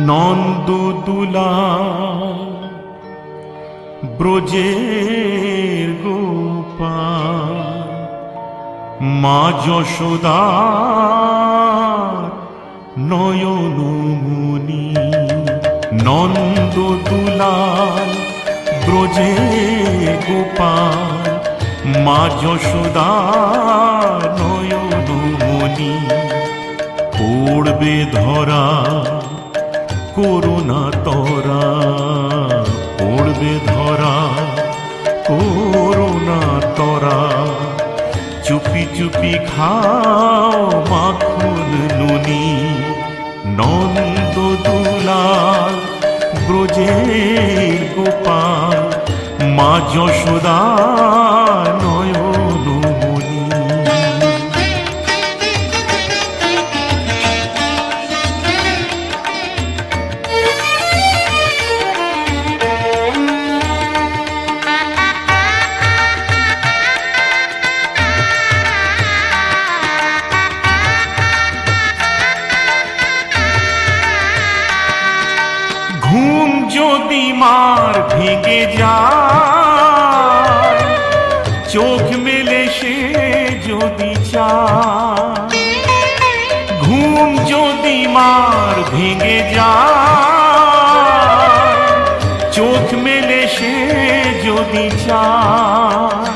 নন্দদুলাল ব্রজের গোপাল, মা যশোদার নয়নমণি। নন্দদুলাল ব্রজের গোপাল, মা যশোদার নয়নমণি। পড়বে ধরা করুণা তরা, পড়বে ধরা করুণা তরা। চুপি চুপি খাও মাখন নুনি। নন্দদুলাল ব্রজের গোপাল, মা যশোদা নয়নমণি। ঘুম যদি মার ভেঙে যায়, চোখ মেলে সে যদি চায়। ঘুম যদি মার ভেঙে যায়, চোখ মেলে সে যদি চায়।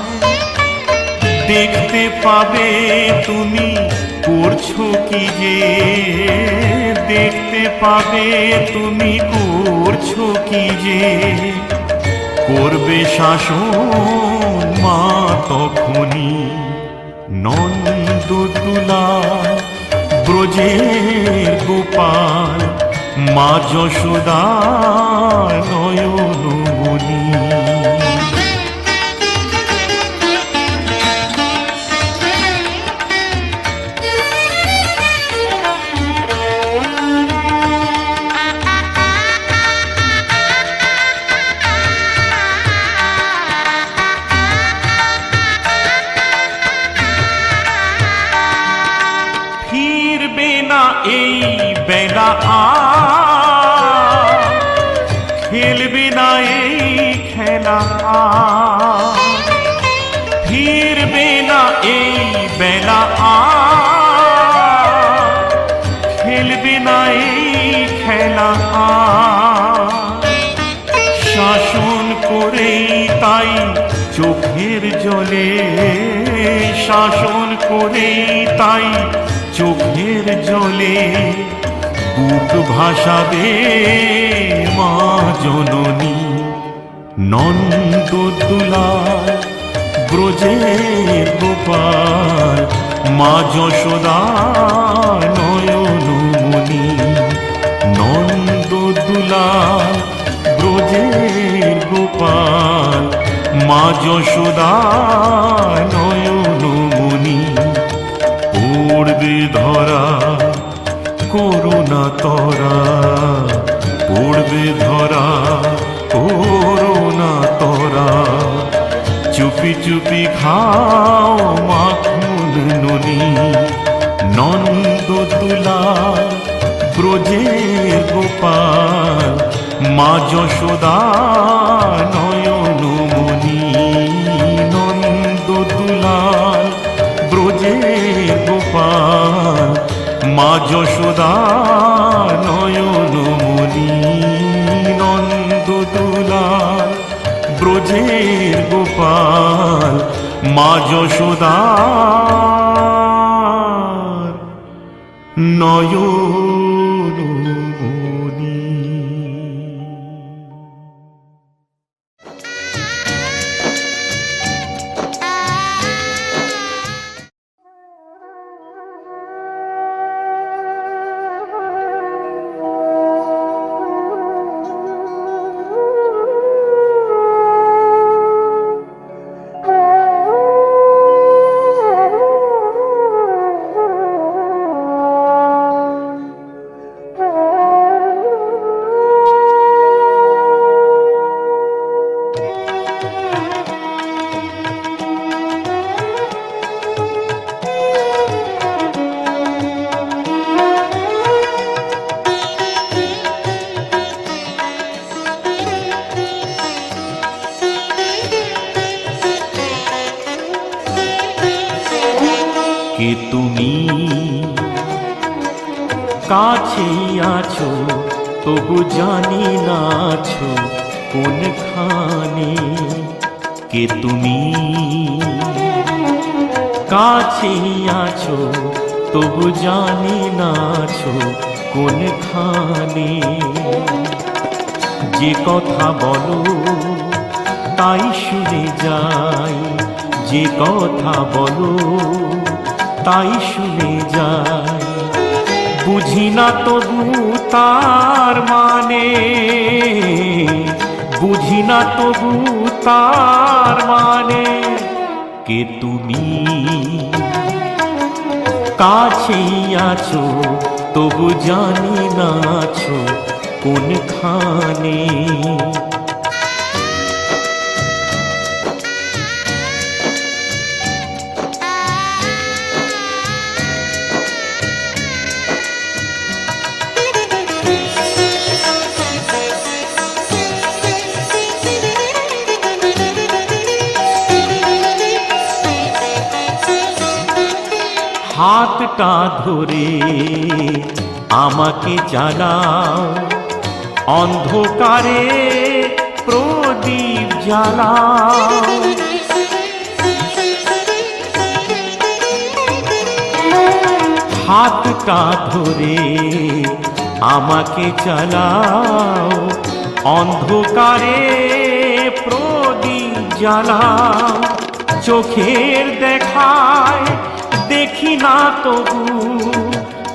দেখতে পাবে তুমি করছো কি যে, দেখতে পাবে তুমি করছো কি যে। করবে শাসন মা তখনই। নন্দদুলাল ব্রজের গোপাল, মা যশোদা নয়নমণি। ফিরবে না এই বেলা আর, খেলবে না এই খেলা আর। ফিরবে না এই বেলা আর, খেলবে না এই খেলা আর। শাসন করেই তাই চোখের জলে, শাসন করেই তাই চোখের জলে। বুক ভাসাবে মা জননী। নন্দদুলাল ব্রজের গোপাল, মা যশোদা নয়নমণি। নন্দদুলাল ব্রজের গোপাল, মা যশোদা নয়নমণি। পড়বে ধরা করুণা তরা, পড়বে ধরা করুণা তরা। চুপি চুপি খাও মাখন নুনি। নন্দদুলাল ব্রজের গোপাল, মা যশোদা নয়নমণি। নন্দদুলাল ব্রজের গোপাল, মা যশোদা নয়নমণি। নন্দদুলাল ব্রজের গোপাল, মা যশোদা নয়নমণি। কে তুমি? কাছেই আছো তবু জানি না আছো কোনখানে। কে তুমি? কাছেই আছো তবু জানি না আছো কোনখানে। যে কথা বলো তাই শুনে যাই, যে কথা বলো তাই শুনে যাই। বুঝি না তবু তার মানে, বুঝি না তবু তার মানে। কে তুমি? কাছেই আছো তবু জানি না আছো কোনখানে। হাতটা ধরে আমাকে চালাও, অন্ধকারে প্রদীপ জ্বালাও। হাতটা ধরে আমাকে চালাও, অন্ধকারে প্রদীপ জ্বালাও। চোখের দেখায় দেখি না তবু,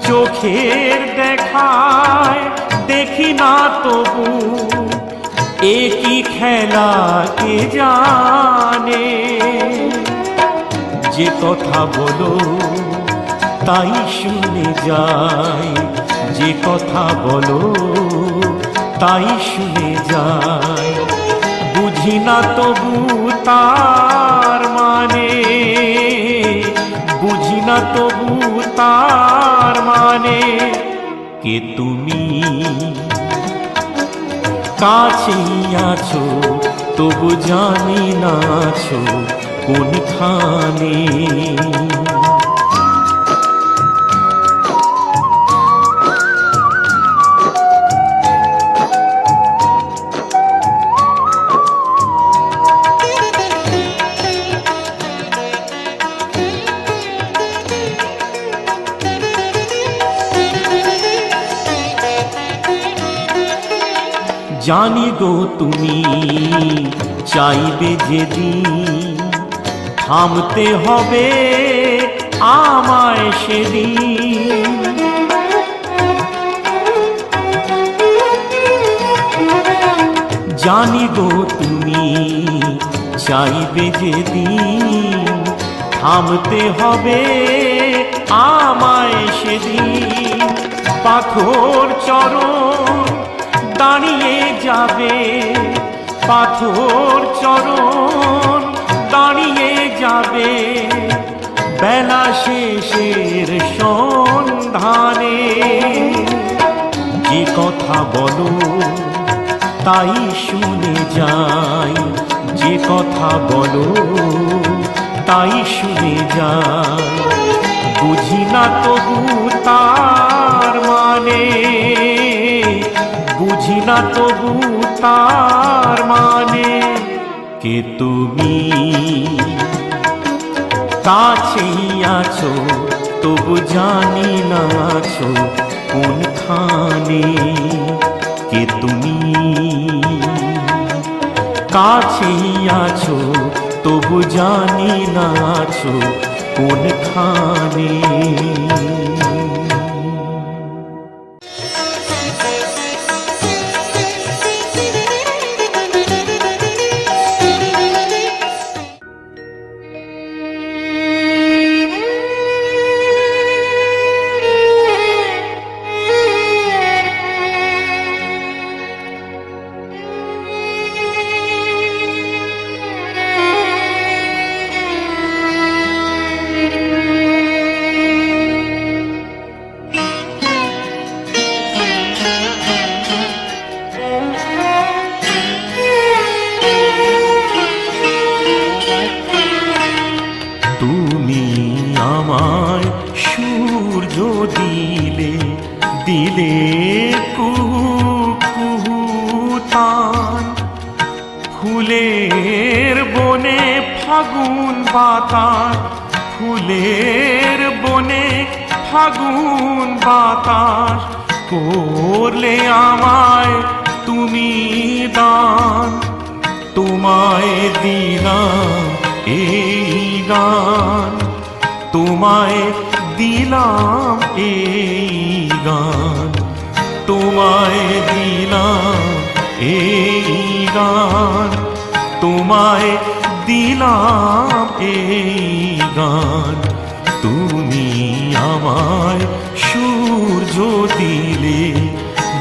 চোখের দেখায় দেখি না তবু। একই খেলা কে জানে। যে কথা বলো তাই শুনে যাই, যে কথা বলো তাই শুনে যাই। বুঝি না তবু তার মানে, বুঝি না তবু তার মানে। কে তুমি? কাছেই আছো তবু জানি না আছো কোনখানে। জানি গো তুমি চাইবে যেদিন, থামতে হবে আমায় সেদিন। জানি গো তুমি চাইবে যেদিন, থামতে হবে আমায় সেদিন। পাথর চরণ দাঁড়িয়ে যাবে, পাথর চরণ দাঁড়িয়ে যাবে। বেলা শেষের সন্ধানে। যে কথা বলো তাই শুনে যাই, যে কথা বলো তাই শুনে যাই। বুঝি না তবু তার মানে, বুঝি না তবু তার মানে। কে তুমি? কাছেই আছো তবু জানি না আছো কোনখানে। কে তুমি? কাছেই আছো তবু জানি না আছো কোনখানে। সূর্য দিলে দিলে কুহু কুহু তান। ফুলের বনে ফাগুন বাতাস, ফুলের বনে ফাগুন বাতাস, করলে আমায় তুমি দান। তোমায় দিলাম এই গান, তোমায় দিলাম এই গান, তোমায় দিলাম এই গান, তোমায় দিলাম এই গান। তুমি আমায় সূর্য দিলে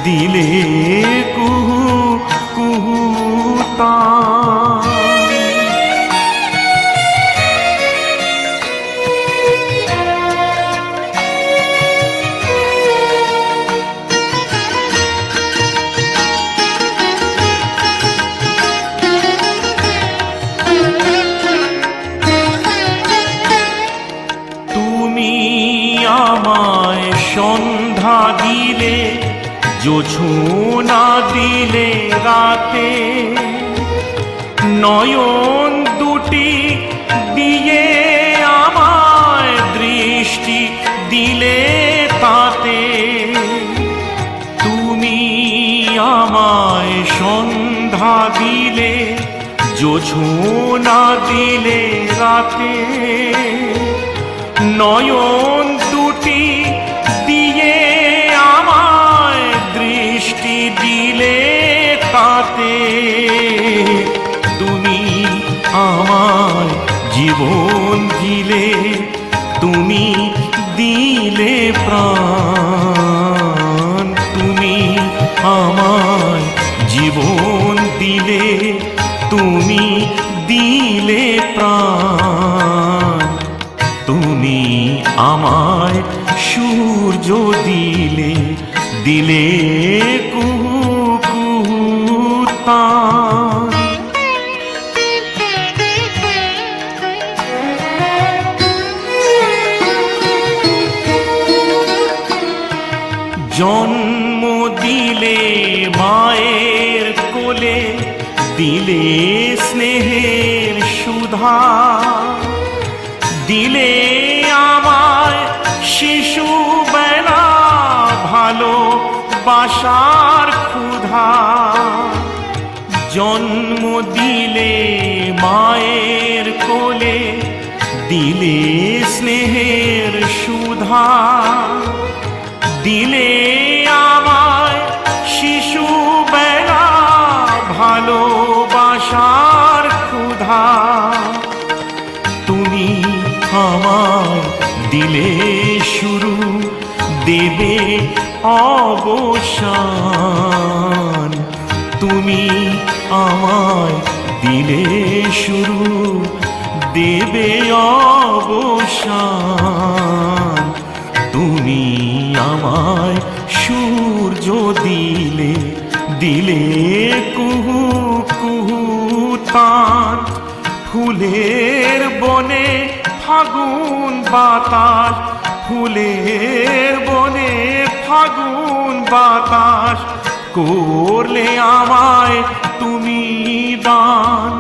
দিলে কুহু কুহু তান। আমায় সন্ধ্যা দিলে, জোছনা দিলে রাতে, নয়ন দুটি দিয়ে আমায় দৃষ্টি দিলে তাতে। তুমি আমায় সন্ধ্যা দিলে, জোছনা দিলে রাতে, নয়ন দুটি দিয়ে আমায় দৃষ্টি দিলে তাতে। তুমি আমায় জীবন দিলে, তুমি দিলে প্রাণ। তুমি আমায় জীবন দিলে, তুমি দিলে প্রাণ। তুমি আমায় সূর্য দিলে দিলে কুহু কুহু তান। জন্ম দিলে মায়ের কোলে, দিলে স্নেহের সুধা, দিলে আমায় শিশু বেলা ভালোবাসার ক্ষুধা। জন্ম দিলে মায়ের কোলে, দিলে স্নেহের সুধা, দিলে আমায় শিশু বেলা ভালোবাসার ক্ষুধা। তুমি আমায় দিলে শুরু, দেবে অবসান। তুমি আমায় দিলে শুরু, দেবে অবসান। তুমি আমায় সূর্য দিলে দিলে কুহু কুহু তান। ফুলের বনে ফাগুন বাতাস, ফুলের বনে ফাগুন বাতাস, করলে আমায় তুমি দান।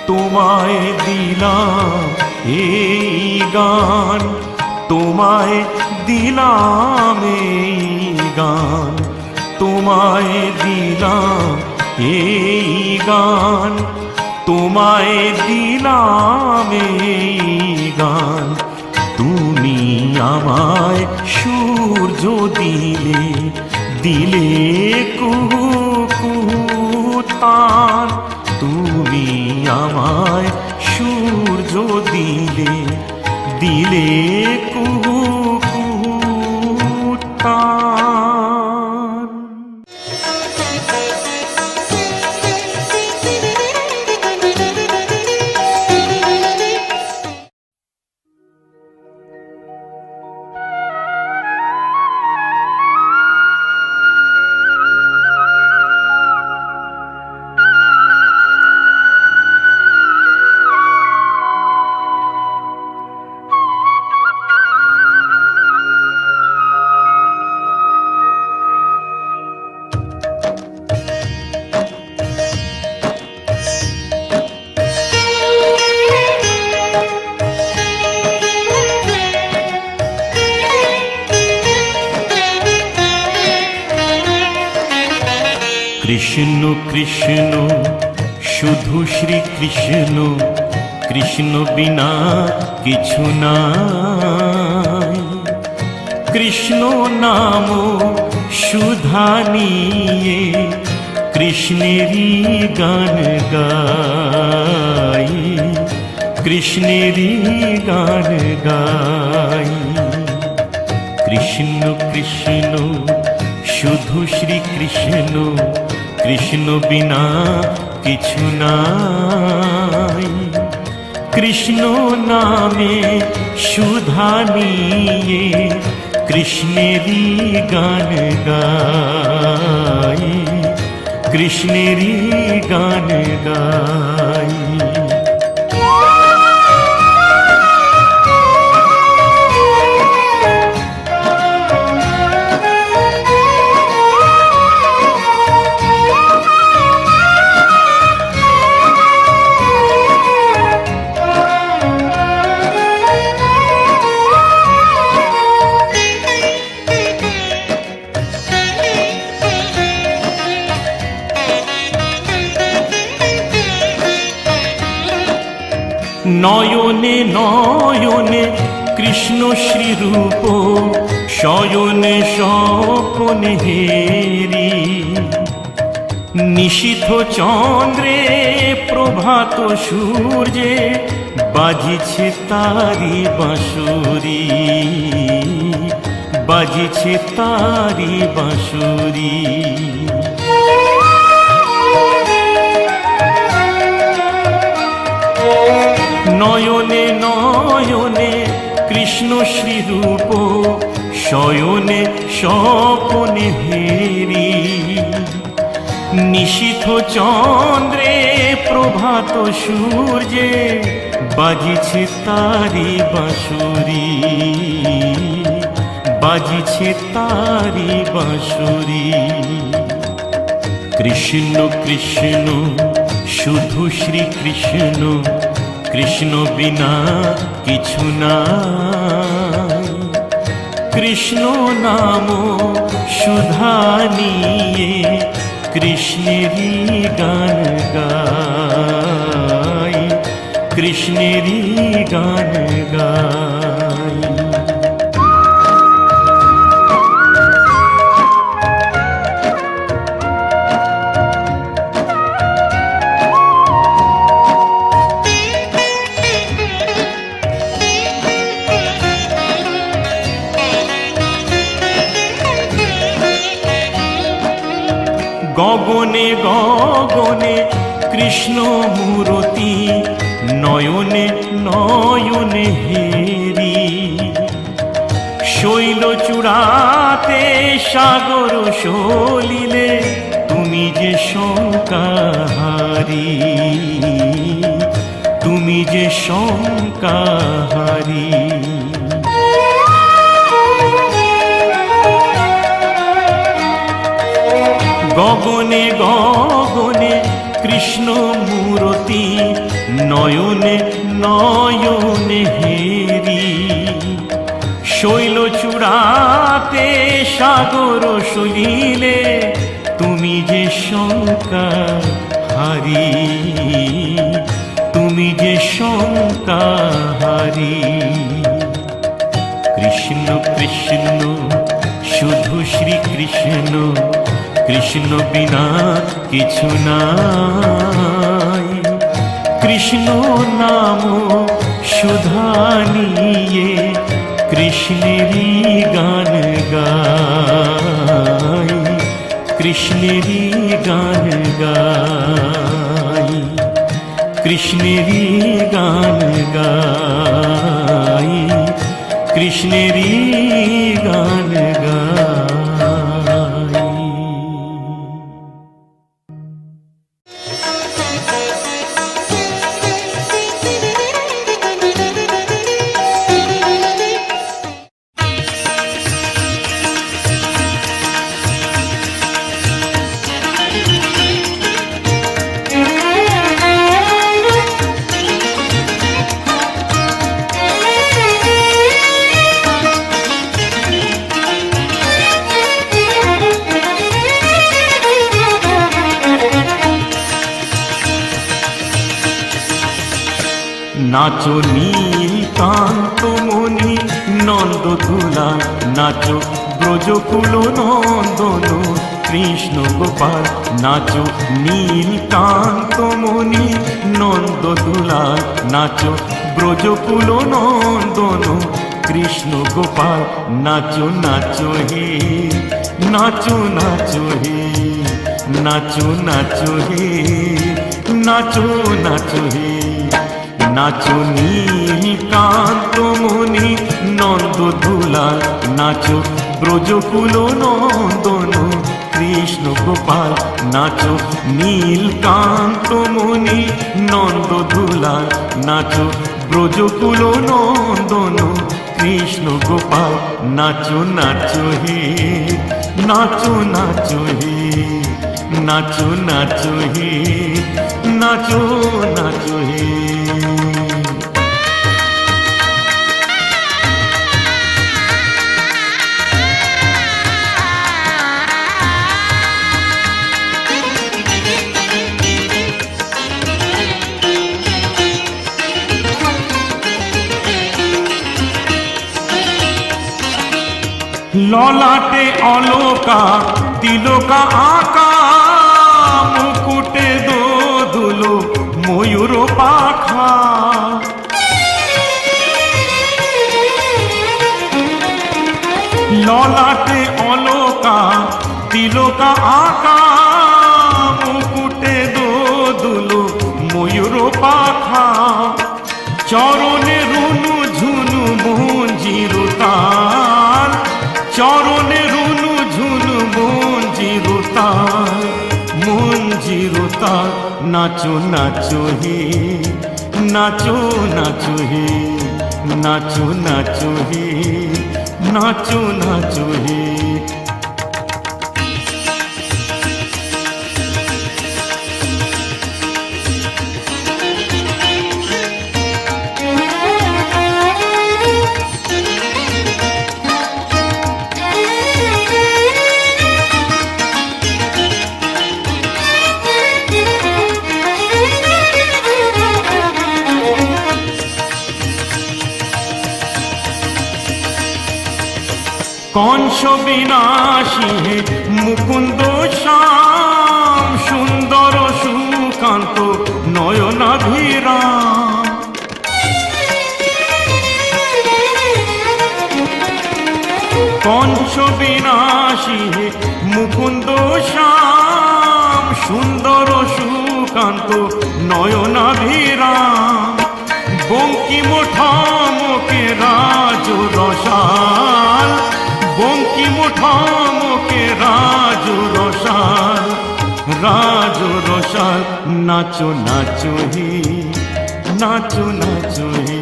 তোমায় দিলাম এই গান, তোমায় দিলাম এই গান, তোমায় দিলাম এই গান, তোমায় দিলাম এই গান। তুমি আমায় সূর্য দিলে দিলে কুহু কুহু তান। তুমি আমায় সূর্য দিলে দিলে কুহু কুহু তান। কৃষ্ণ কৃষ্ণ শুধু শ্রী কৃষ্ণ, কৃষ্ণ বিনা কিছু নাই। কৃষ্ণ নাম সুধা নিয়ে কৃষ্ণেরই গান গাই, কৃষ্ণেরই গান গাই। কৃষ্ণ কৃষ্ণ শুধু শ্রী কৃষ্ণ, কৃষ্ণ বিনা কিছু নাই। কৃষ্ণ নামে সুধা নিয়ে কৃষ্ণেরই গান গাই, কৃষ্ণেরই গান গাই। নয়নে নয়নে কৃষ্ণ শ্রীরূপ, শয়নে স্বপনে হেরি। নিশীথ চন্দ্রে প্রভাত সূর্যে বাজিছে তারি বাঁশুরি, বাজিছে তারি বাঁশুরি। নয়নে নয়নে কৃষ্ণ শ্রীরূপ, শয়নে স্বপনে হেরি। নিশীথ চন্দ্রে প্রভাত সূর্যে বাজিছে তারি বাঁশুরি, বাজিছে তারি বাঁশুরি। কৃষ্ণ কৃষ্ণ শুধু শ্রী কৃষ্ণ, কৃষ্ণ বিনা কিছু নাই। কৃষ্ণ নাম সুধা নিয়ে কৃষ্ণেরই গান গাই, কৃষ্ণেরই গান গাই। গগনে গগনে কৃষ্ণ মূরতি, নয়নে নয়নে হেরি। শৈল চূড়াতে সাগর সলিলে তুমি যে শঙ্কাহারি, তুমি যে শঙ্কাহারি। গগনে গগনে কৃষ্ণ মূরতি, নয়নে নয়নে হেরি। শৈল চূড়াতে সাগর সলিলে তুমি যে শঙ্কাহারি, তুমি যে শঙ্কাহারি। কৃষ্ণ কৃষ্ণ শুধু শ্রী কৃষ্ণ, কৃষ্ণ বিনা কিছু নাই। কৃষ্ণ নাম সুধা নিয়ে কৃষ্ণেরই গান গাই, কৃষ্ণেরই গান গাই, কৃষ্ণেরই গান গাই, কৃষ্ণেরই গান গাই। নাচো নীলকান্ত মণি নন্দ দুলাল, নাচো ব্রজকুল নন্দন কৃষ্ণ গোপাল। নাচো নীলকান্ত মণি নন্দ দুলাল, নাচো ব্রজকুল নন্দন কৃষ্ণ গোপাল। নাচো নাচো হে, নাচো নাচো হে, নাচো নাচো হে, নাচো নাচো হে। নাচো নীলকান্ত মণি নন্দ দুলাল, নাচো ব্রজকুল নন্দন কৃষ্ণ গোপাল। নাচো নীলকান্ত মণি নন্দ দুলাল, নাচো ব্রজকুল নন্দন কৃষ্ণ গোপাল। নাচো নাচো হে, নাচো নাচো হে, নাচো নাচো হে, নাচো নাচো হে। ললাটে অলকা তিলকা আঁকা, মুকুটে দোদুলো ময়ূর পাখা। ললাটে অলকা তিলকা আঁকা, মুকুটে দোদুলো ময়ূর পাখা। চরণে রুনু ঝুনু মঞ্জির তাল, চরণে রুনু ঝুনু মঞ্জির তাল, মঞ্জির তাল। নাচো নাচো হে, নাচো নাচো হে, নাচো নাচো হে, নাচো নাচো হে। কংস বিনাশী হে মুকুন্দ শ্যাম, সুন্দর সুকান্ত নয়নাভিরাম। কংস বিনাশী হে মুকুন্দ শ্যাম, সুন্দর সুকান্ত নয়নাভিরাম। বঙ্কিম ঠামকে রাজ রসাল, বঙ্কিম ঠামকে রাজ রসাল, রাজ রসাল। নাচো নাচো হে, নাচো নাচো হে,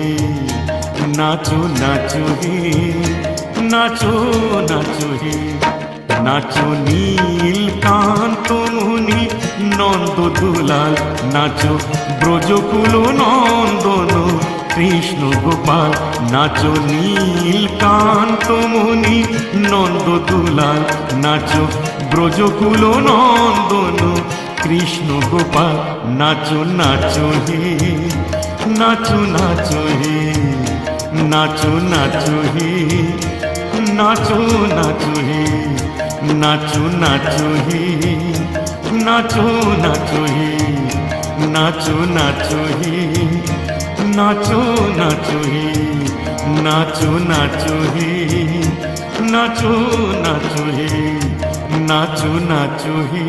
নাচো নাচো হে, নাচো নাচো হে। নাচো নীলকান্ত মণি নন্দ দুলাল, নাচো ব্রজকুল নন্দন কৃষ্ণ গোপাল। নাচো নীলকান্ত মণি নন্দ দুলাল, নাচো ব্রজকুল নন্দন কৃষ্ণ গোপাল। নাচো নাচো হে, নাচো নাচো হে, নাচো নাচো হে, নাচো নাচো হে, নাচো নাচো হে, নাচো নাচো হে, নাচো নাচো হে, নাচো নাচো হে, নাচো নাচো হে, নাচো নাচো হে, নাচো নাচো হে।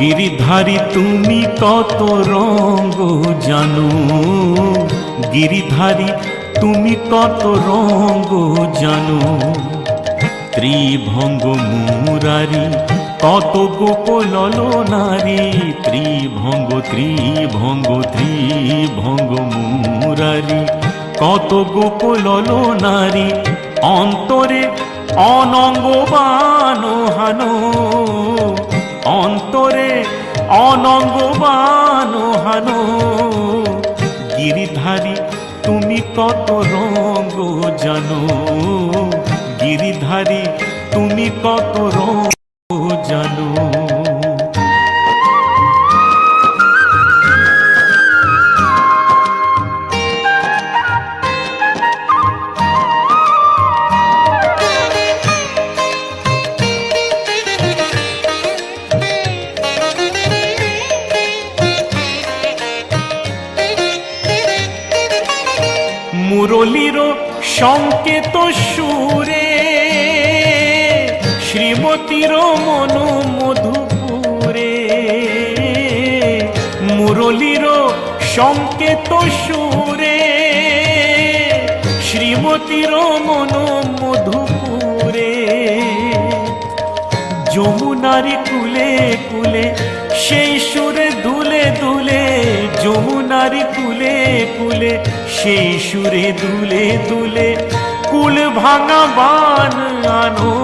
গিরিধারী তুমি কত রঙ্গ জানো, গিরিধারী তুমি কত রঙ্গ জানো। ত্রিভঙ্গ মুরারি কত গোপলল নারী ত্রিভঙ্গ ত্রিভঙ্গ ত্রিভঙ্গ মুরারি, কত গোপলল নারী অন্তরে অনঙ্গবান হানো, অন্তরে অনঙ্গবান হানো। গিরিধারী তুমি কত রঙ্গ জানো, গিরিধারী তুমি কত রঙ্গ জানো। মুরলীর সংকেত সুরে শ্রীমতীর মন মধুপুরে, মুরলীর সংকেত সুরে শ্রীমতীর মন মধুপুরে। যমুনারি কুলে কুলে সেই সুরে দুলে দুলে, যমুনারি কুলে কুলে সেই সুরে দুলে দুলে কুল ভাঙা বান আনো।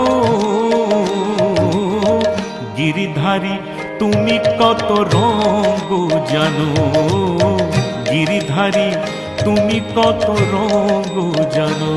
গিরিধারী তুমি কত রঙ্গ জানো, গিরিধারী তুমি কত রঙ্গ জানো।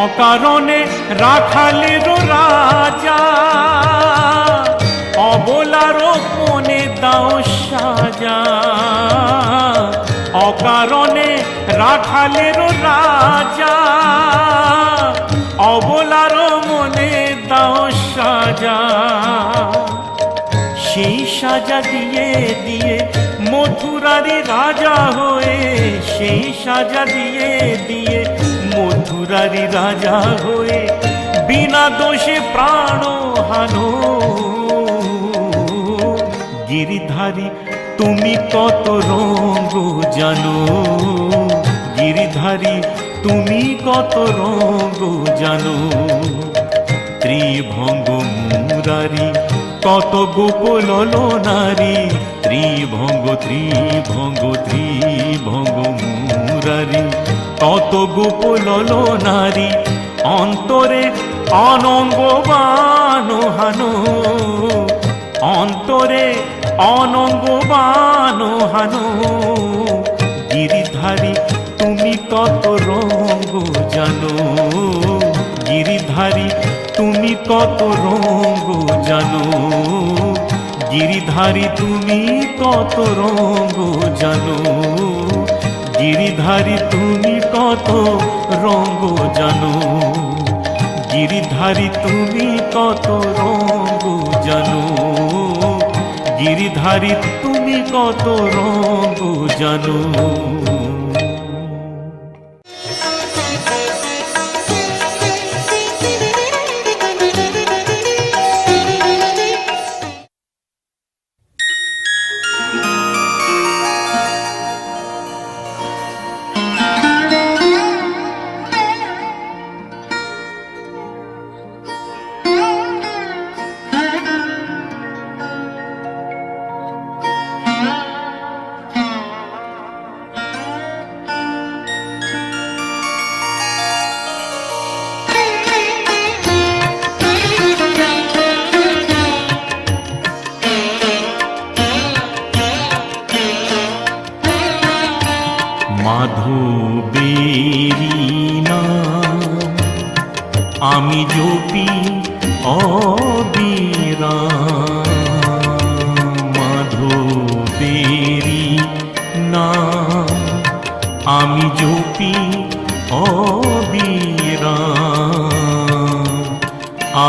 অকারণে রাখালের রাজা, অবলার কোণে দাও সাজা। অকারণে রাখালের রাজা, অবলার মনে দাও সাজা। সেই সাজা দিয়ে দিয়ে মথুরারি রাজা হয়ে, সেই সাজা দিয়ে দিয়ে মথুরারি রাজা হয়ে বিনা দোষে প্রাণ হানো। গিরিধারী তুমি কত রঙ্গ জানো, গিরিধারী তুমি কত রঙ্গ জানো। ত্রিভঙ্গ মুরারি কত গোপলল নারী, ত্রিভঙ্গ ত্রিভঙ্গ ত্রিভঙ্গ মুরারি, কত গোপলল নারী অন্তরে অনঙ্গবান হানো, অন্তরে অনঙ্গবান হানো। গিরিধারী তুমি কত রঙ্গ জানো, গিরিধারী তুমি কত রঙ্গ জানো। গিরিধারী তুমি কত রঙ্গ জানো, গিরিধারী তুমি কত রঙ্গ জানো। গিরিধারী তুমি কত রঙ্গ জানো, গিরিধারী তুমি কত রঙ্গ জানো। মাধবেরি নাম আমি জপি অবিরাম, মাধবেরি নাম আমি জপি অবিরাম।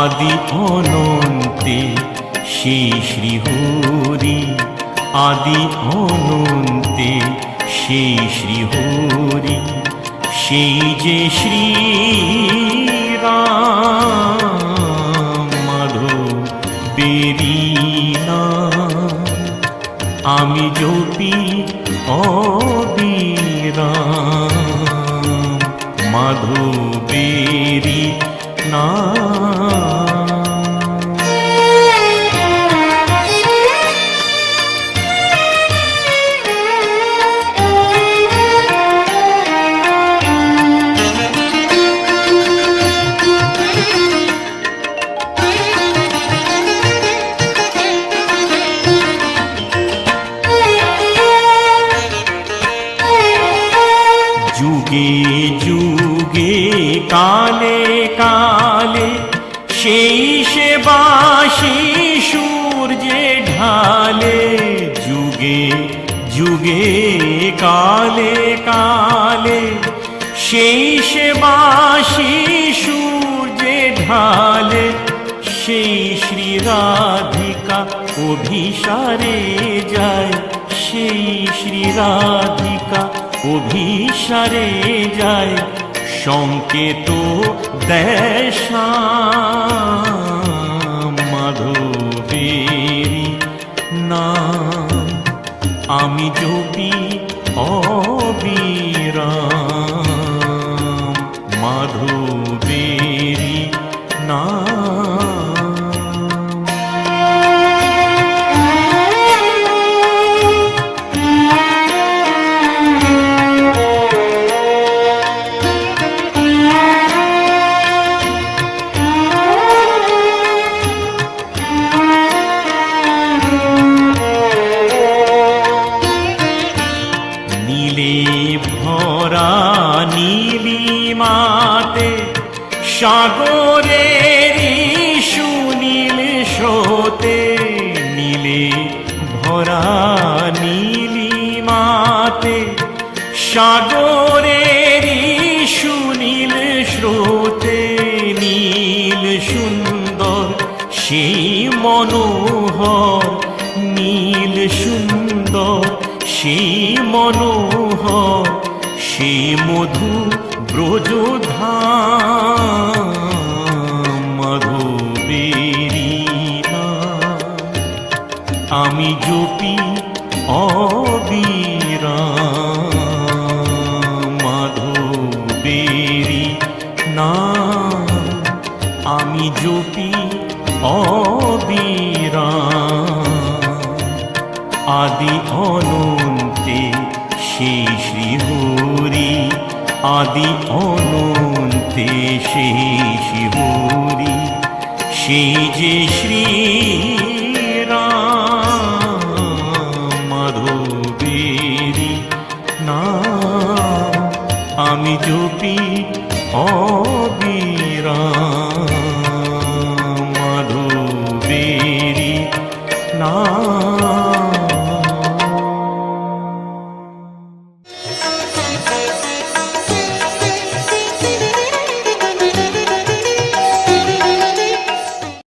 আদি অনন্তে সেই শ্রীহরি, আদি অনন্তে সেই শ্রীহরি, সেই যে শ্রী রাম মাধবেরি নাম আমি জপি অবিরাম মাধবেরি নাম। যুগে যুগে কালে কালে সেই সেবাসী সূর্যে ঢালে যুগে যুগে কালে কালে সেই সেবাসী সূর্যে ঢালে সেই শ্রী রাধিকা অভিসারে যায় সেই শ্রী রাধিকা অভিসারে যায় সংকেত দেশা মাধবেরি নাম আমি জপি অবিরাম মাধবেরি নাম। ভরা নীলিমাতে সাগরেরই সুনীল স্রোতে নীলে ভরা নীলিমাতে সাগরেরই সুনীল স্রোতে নীল সুন্দর সেই মনোহর নীল সুন্দর সেই মনোহর সে মধু ব্রজধাম মাধবেরি নাম আমি জপি অবিরাম মাধবেরি নাম আমি জপি অবিরাম আদি অনন্তে সেই শ্রী হরি আদি অনন্তে সেই শ্রী হরি সেই যে শ্রী রাম মাধবেরি নাম আমি জপি অবিরাম মাধবেরি নাম।